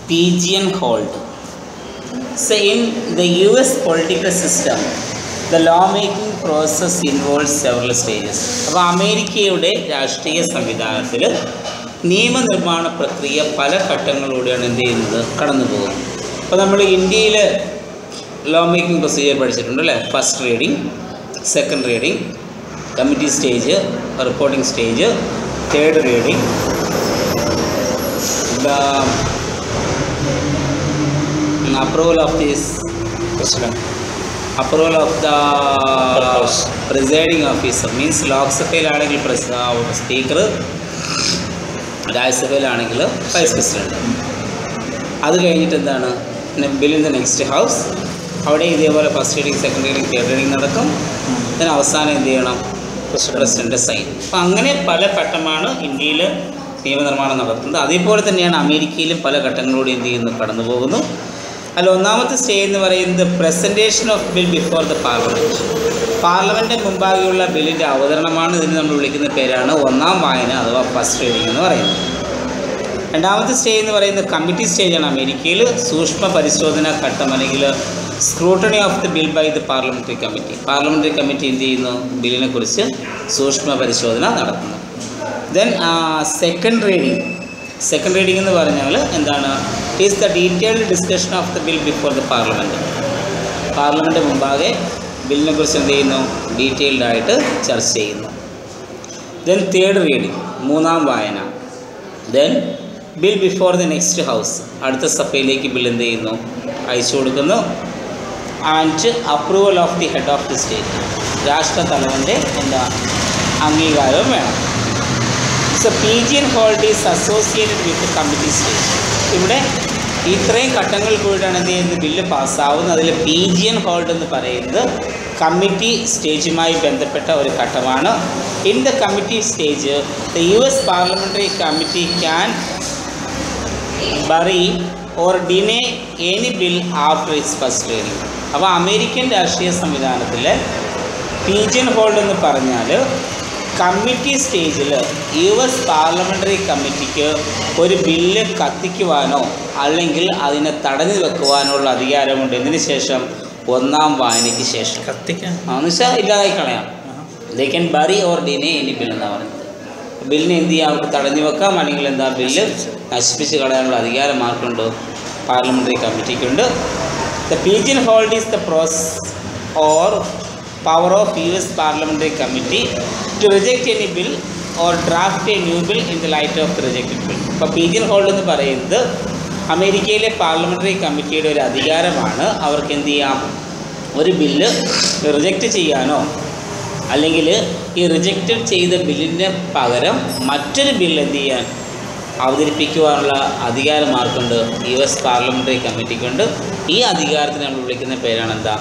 pigeonholed. So in the US political system, the lawmaking process involves several stages. അപ്പോൾ അമേരിക്കയുടെ രാഷ്ട്രീയ സംവിധാനത്തിൽ നിയമനിർമ്മാണ പ്രക്രിയ പല ഘട്ടങ്ങളിലൂടെയാണ് എന്ത് ചെയ്യുന്നത്, കടന്നു പോകുന്നത്. അപ്പോൾ നമ്മൾ ഇന്ത്യയിൽ ലോ മേക്കിംഗ് പ്രൊസീജിയർ പഠിച്ചിട്ടുണ്ട് അല്ലേ. First reading, second reading, committee stage, reporting stage, third reading, approval of this president, approval of the presiding officer, means ലോക്സഭയിലാണെങ്കിൽ സ്പീക്കർ, രാജ്യസഭയിലാണെങ്കിൽ വൈസ് പ്രസിഡന്റ്. അത് കഴിഞ്ഞിട്ട് എന്താണ്, bill in the next house, അവിടെ ഇതേപോലെ first reading, second reading, third reading നടക്കും. ഇതിന് അവസാനം എന്ത് ചെയ്യണം, പ്രസിഡന്റ് സൈൻ. അപ്പം അങ്ങനെ പല ഘട്ടമാണ് ഇന്ത്യയിൽ നിയമനിർമ്മാണം നടത്തുന്നത്. അതേപോലെ തന്നെയാണ് അമേരിക്കയിലും പല ഘട്ടങ്ങളിലൂടെ എന്ത് ചെയ്യുന്നു, കടന്നു പോകുന്നു. അതിൽ ഒന്നാമത്തെ സ്റ്റേജ് എന്ന് പറയുന്നത് presentation of bill before the parliament. പാർലമെൻറ്റിന് മുമ്പാകെയുള്ള ബില്ലിൻ്റെ അവതരണമാണ്. ഇതിന് നമ്മൾ വിളിക്കുന്ന പേരാണ് ഒന്നാം വായന അഥവാ ഫസ്റ്റ് റീഡിംഗ് എന്ന് പറയുന്നത്. രണ്ടാമത്തെ സ്റ്റേജ് എന്ന് പറയുന്നത് കമ്മിറ്റി സ്റ്റേജാണ് അമേരിക്കയിൽ. സൂക്ഷ്മ പരിശോധന ഘട്ടം അല്ലെങ്കിൽ scrutiny of the bill by the parliamentary committee. Parliamentary committee എന്ത് ചെയ്യുന്നു, ബില്ലിനെ കുറിച്ച് സൂക്ഷ്മ പരിശോധന നടത്തുന്നു. Then second reading. Second reading എന്ന് പറഞ്ഞാൽ എന്താണ്, is the detailed discussion of the bill before the parliament. Parliament മുമ്പാകെ ബില്ലിനെ കുറിച്ച് എന്ത് ചെയ്യുന്നു, ഡീറ്റെയിൽഡായിട്ട് ചർച്ച ചെയ്യുന്നു. ദെൻ തേർഡ് റീഡിംഗ്, മൂന്നാം വായന. Then bill before the next house, അടുത്ത സഭയിലേക്ക് ബിൽ എന്ത് ചെയ്യുന്നു, അയച്ചു കൊടുക്കുന്നു. And approval of the head of the state, രാഷ്ട്രതലവൻ്റെ എന്താ അംഗീകാരവും വേണം. So pigeonholed is associated with the committee stage. ഇവിടെ ഇത്രയും ഘട്ടങ്ങൾ കൂടിയാണ് എന്ത് ചെയ്യുന്നത്, ബില്ല് പാസ്സാവുന്നത്. അതിൽ pigeonholed എന്ന് പറയുന്നത് കമ്മിറ്റി സ്റ്റേജുമായി ബന്ധപ്പെട്ട ഒരു ഘട്ടമാണ്. In the committee stage the US parliamentary committee can bury or ഡിനേ any bill after it's first reading. അപ്പോൾ അമേരിക്കൻ രാഷ്ട്രീയ സംവിധാനത്തിൽ pigeonholed എന്ന് പറഞ്ഞാൽ കമ്മിറ്റി സ്റ്റേജിൽ US പാർലമെൻ്ററി കമ്മിറ്റിക്ക് ഒരു ബില്ല് കത്തിക്കുവാനോ അല്ലെങ്കിൽ അതിനെ തടഞ്ഞു വെക്കുവാനുള്ള അധികാരമുണ്ട്. ഇതിന് ശേഷം ഒന്നാം വായനയ്ക്ക് ശേഷം കത്തിക്കാൻ എന്ന് വെച്ചാൽ ഇല്ലാതായി കളയാം. They can bury or ഡിനേ any bill എന്നാണ് പറയുന്നത്. ബില്ലിനെ എന്ത് ചെയ്യാം, അവർക്ക് തടഞ്ഞു വെക്കാം, അല്ലെങ്കിൽ എന്താ ബില്ല് നശിപ്പിച്ച് കളയാനുള്ള അധികാരം ആർക്കുണ്ട്, പാർലമെൻ്ററി കമ്മിറ്റിക്കുണ്ട്. The pigeonholed is the process or power of US parliamentary committee to reject any bill or draft a new bill in the light of the rejected bill. അപ്പോൾ pigeonholed എന്ന് പറയുന്നത് അമേരിക്കയിലെ പാർലമെൻ്ററി കമ്മിറ്റിയുടെ ഒരു അധികാരമാണ്. അവർക്ക് എന്ത് ചെയ്യാം, ഒരു ബില്ല് റിജക്റ്റ് ചെയ്യാനോ അല്ലെങ്കിൽ ഈ റിജക്റ്റഡ് ചെയ്ത ബില്ലിന് പകരം മറ്റൊരു ബില്ല് എന്ത് ചെയ്യാൻ, അവതരിപ്പിക്കുവാനുള്ള അധികാരം ആർക്കുണ്ട്, US പാർലമെൻ്ററി കമ്മിറ്റിക്കുണ്ട്. ഈ അധികാരത്തിന് നമ്മൾ വിളിക്കുന്ന പേരാണ് എന്താ,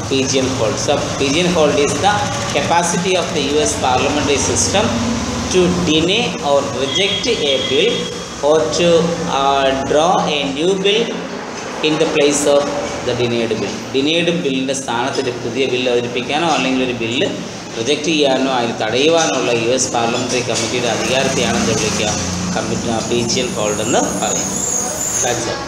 pigeonholed. So pigeonholed is the capacity of the US parliamentary system to deny or reject a bill or to draw a new bill in the place of the denied bill. Denied ബില്ലിൻ്റെ സ്ഥാനത്തിൽ പുതിയ bill അവതരിപ്പിക്കാനോ അല്ലെങ്കിൽ ഒരു bill reject ചെയ്യാനോ അതിന് തടയുവാനുള്ള US parliamentary കമ്മിറ്റിയുടെ അധികാരത്തെയാണ് എന്ത് വിളിക്കുക, pigeonholed എന്ന് പറയും. That's it.